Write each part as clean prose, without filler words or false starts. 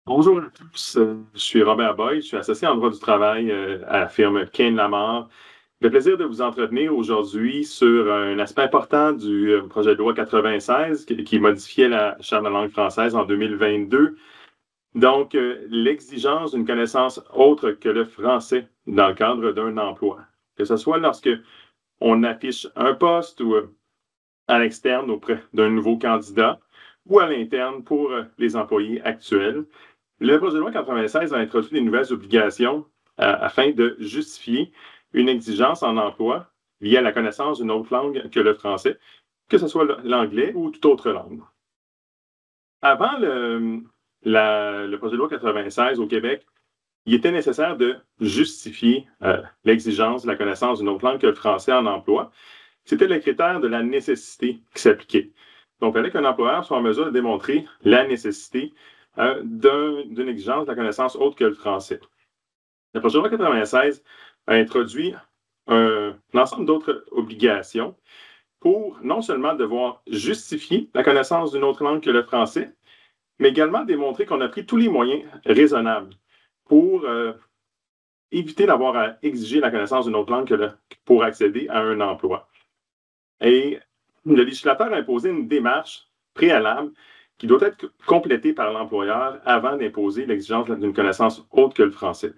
Bonjour à tous, je suis Robert Boyd, je suis associé en droit du travail à la firme Kane Lamar. Le plaisir de vous entretenir aujourd'hui sur un aspect important du projet de loi 96 qui modifiait la Charte de la langue française en 2022. Donc, l'exigence d'une connaissance autre que le français dans le cadre d'un emploi. Que ce soit lorsque on affiche un poste ou à l'externe auprès d'un nouveau candidat ou à l'interne pour les employés actuels. Le projet de loi 96 a introduit des nouvelles obligations afin de justifier une exigence en emploi liée à la connaissance d'une autre langue que le français, que ce soit l'anglais ou toute autre langue. Avant le projet de loi 96 au Québec, il était nécessaire de justifier l'exigence de la connaissance d'une autre langue que le français en emploi. C'était le critère de la nécessité qui s'appliquait. Donc, il fallait qu'un employeur soit en mesure de démontrer la nécessité d'une exigence de la connaissance autre que le français. Le projet de loi 96 a introduit un ensemble d'autres obligations pour non seulement devoir justifier la connaissance d'une autre langue que le français, mais également démontrer qu'on a pris tous les moyens raisonnables pour éviter d'avoir à exiger la connaissance d'une autre langue pour accéder à un emploi. Et le législateur a imposé une démarche préalable qui doit être complétée par l'employeur avant d'imposer l'exigence d'une connaissance autre que le français.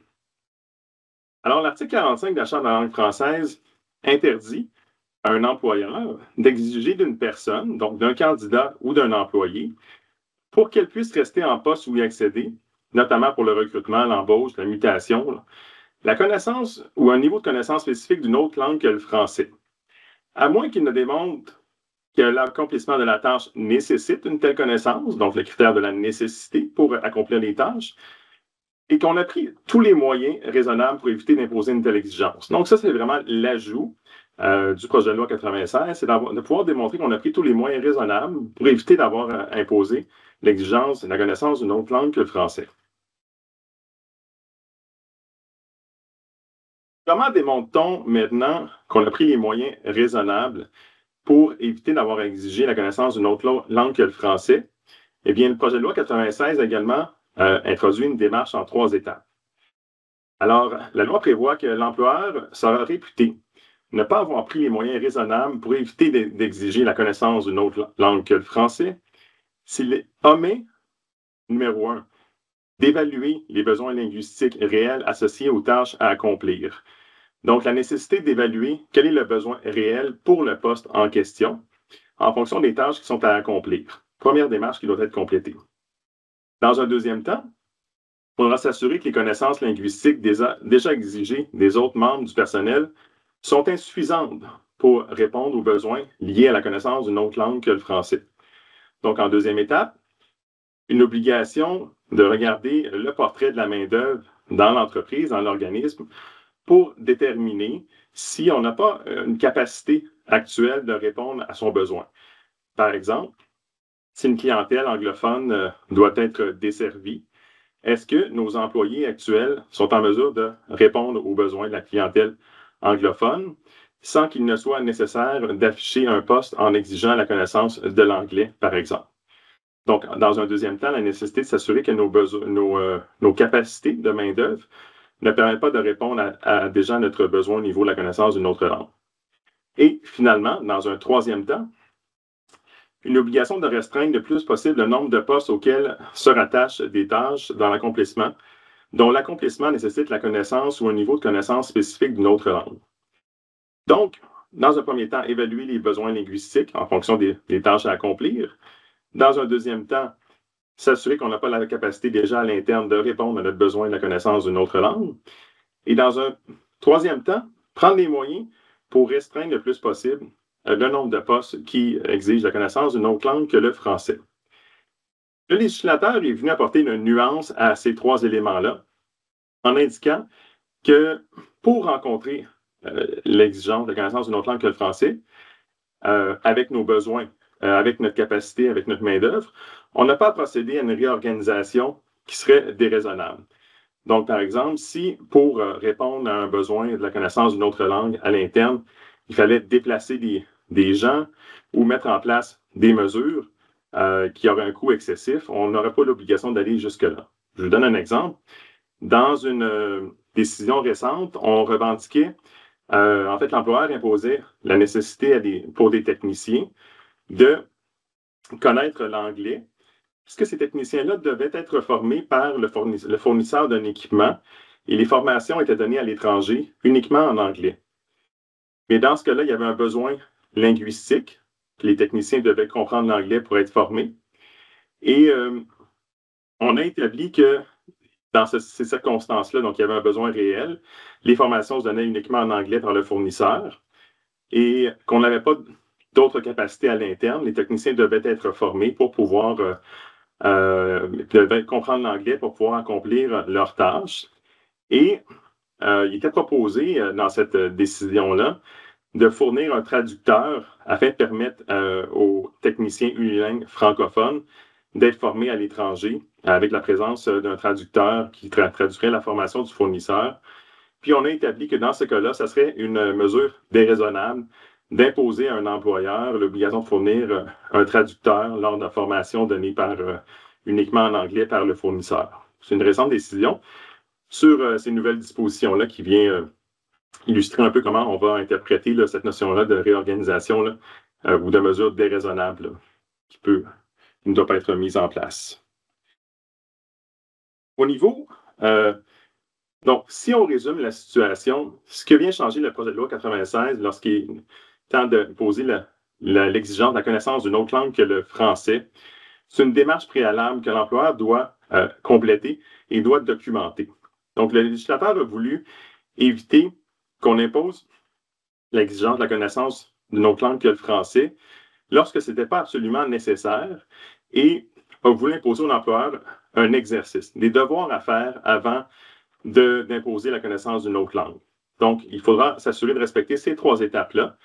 Alors, l'article 45 de la Charte de la langue française interdit à un employeur d'exiger d'une personne, donc d'un candidat ou d'un employé, pour qu'elle puisse rester en poste ou y accéder, notamment pour le recrutement, l'embauche, la mutation, la connaissance ou un niveau de connaissance spécifique d'une autre langue que le français, à moins qu'il ne démontre que l'accomplissement de la tâche nécessite une telle connaissance, donc le critère de la nécessité pour accomplir les tâches, et qu'on a pris tous les moyens raisonnables pour éviter d'imposer une telle exigence. Donc ça, c'est vraiment l'ajout du projet de loi 96, c'est de pouvoir démontrer qu'on a pris tous les moyens raisonnables pour éviter d'avoir imposé l'exigence et la connaissance d'une autre langue que le français. Comment démontre-t-on maintenant qu'on a pris les moyens raisonnables pour éviter d'avoir exigé la connaissance d'une autre langue que le français? Eh bien, le projet de loi 96 a également introduit une démarche en 3 étapes. Alors, la loi prévoit que l'employeur sera réputé ne pas avoir pris les moyens raisonnables pour éviter d'exiger la connaissance d'une autre langue que le français s'il omet, numéro 1, d'évaluer les besoins linguistiques réels associés aux tâches à accomplir. Donc, la nécessité d'évaluer quel est le besoin réel pour le poste en question en fonction des tâches qui sont à accomplir. Première démarche qui doit être complétée. Dans un deuxième temps, il faudra s'assurer que les connaissances linguistiques déjà exigées des autres membres du personnel sont insuffisantes pour répondre aux besoins liés à la connaissance d'une autre langue que le français. Donc, en deuxième étape, une obligation de regarder le portrait de la main-d'œuvre dans l'entreprise, dans l'organisme, pour déterminer si on n'a pas une capacité actuelle de répondre à son besoin. Par exemple, si une clientèle anglophone doit être desservie, est-ce que nos employés actuels sont en mesure de répondre aux besoins de la clientèle anglophone sans qu'il ne soit nécessaire d'afficher un poste en exigeant la connaissance de l'anglais, par exemple? Donc, dans un deuxième temps, la nécessité de s'assurer que nos capacités de main-d'œuvre ne permettent pas de répondre à déjà notre besoin au niveau de la connaissance d'une autre langue. Et finalement, dans un troisième temps, une obligation de restreindre le plus possible le nombre de postes auxquels se rattachent des tâches dans l'accomplissement, dont l'accomplissement nécessite la connaissance ou un niveau de connaissance spécifique d'une autre langue. Donc, dans un premier temps, évaluer les besoins linguistiques en fonction des tâches à accomplir. Dans un deuxième temps, s'assurer qu'on n'a pas la capacité déjà à l'interne de répondre à notre besoin de la connaissance d'une autre langue. Et dans un troisième temps, prendre les moyens pour restreindre le plus possible le nombre de postes qui exigent la connaissance d'une autre langue que le français. Le législateur est venu apporter une nuance à ces 3 éléments-là en indiquant que pour rencontrer l'exigence de connaissance d'une autre langue que le français, avec nos besoins, avec notre capacité, avec notre main-d'œuvre, on n'a pas à procéder à une réorganisation qui serait déraisonnable. Donc, par exemple, si pour répondre à un besoin de la connaissance d'une autre langue à l'interne, il fallait déplacer des gens ou mettre en place des mesures qui auraient un coût excessif, on n'aurait pas l'obligation d'aller jusque-là. Je vous donne un exemple. Dans une décision récente, on revendiquait, en fait, l'employeur imposait la nécessité pour des techniciens de connaître l'anglais, puisque ces techniciens-là devaient être formés par le fournisseur d'un équipement et les formations étaient données à l'étranger uniquement en anglais. Mais dans ce cas-là, il y avait un besoin linguistique. Les techniciens devaient comprendre l'anglais pour être formés. Et on a établi que dans ces circonstances-là, donc il y avait un besoin réel, les formations se donnaient uniquement en anglais par le fournisseur et qu'on n'avait pas d'autres capacités à l'interne. Les techniciens devaient être formés pour pouvoir devaient comprendre l'anglais pour pouvoir accomplir leurs tâches. Et il était proposé dans cette décision-là de fournir un traducteur afin de permettre aux techniciens unilingues francophones d'être formés à l'étranger avec la présence d'un traducteur qui traduirait la formation du fournisseur. Puis on a établi que dans ce cas-là, ça serait une mesure déraisonnable d'imposer à un employeur l'obligation de fournir un traducteur lors de la formation donnée uniquement en anglais par le fournisseur. C'est une récente décision sur ces nouvelles dispositions-là qui vient illustrer un peu comment on va interpréter cette notion-là de réorganisation ou de mesure déraisonnable qui ne doit pas être mise en place. Au niveau, donc, si on résume la situation, ce que vient changer le projet de loi 96 lorsqu'il tente de poser l'exigence de la connaissance d'une autre langue que le français, c'est une démarche préalable que l'employeur doit compléter et doit documenter. Donc, le législateur a voulu éviter qu'on impose l'exigence de la connaissance d'une autre langue que le français lorsque ce n'était pas absolument nécessaire et a voulu imposer aux employeurs un exercice, des devoirs à faire avant d'imposer la connaissance d'une autre langue. Donc, il faudra s'assurer de respecter ces 3 étapes-là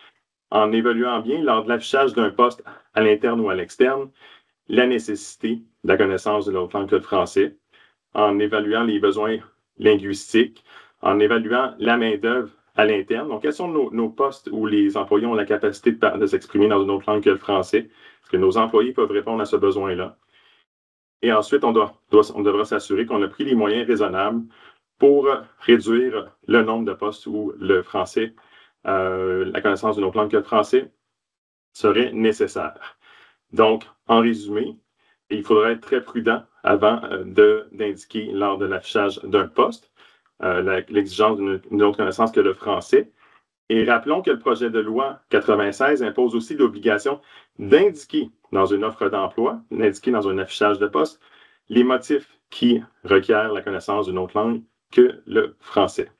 en évaluant bien, lors de l'affichage d'un poste à l'interne ou à l'externe, la nécessité de la connaissance d'une autre langue que le français, en évaluant les besoins linguistiques, en évaluant la main-d'œuvre à l'interne. Donc, quels sont nos postes où les employés ont la capacité de s'exprimer dans une autre langue que le français? Est-ce que nos employés peuvent répondre à ce besoin-là? Et ensuite, on devra s'assurer qu'on a pris les moyens raisonnables pour réduire le nombre de postes où le français, la connaissance d'une autre langue que le français, serait nécessaire. Donc, en résumé, il faudra être très prudent avant d'indiquer lors de l'affichage d'un poste l'exigence d'une autre connaissance que le français. Et rappelons que le projet de loi 96 impose aussi l'obligation d'indiquer dans une offre d'emploi, d'indiquer dans un affichage de poste, les motifs qui requièrent la connaissance d'une autre langue que le français.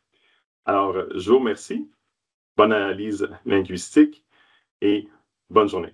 Alors, je vous remercie. Bonne analyse linguistique et bonne journée.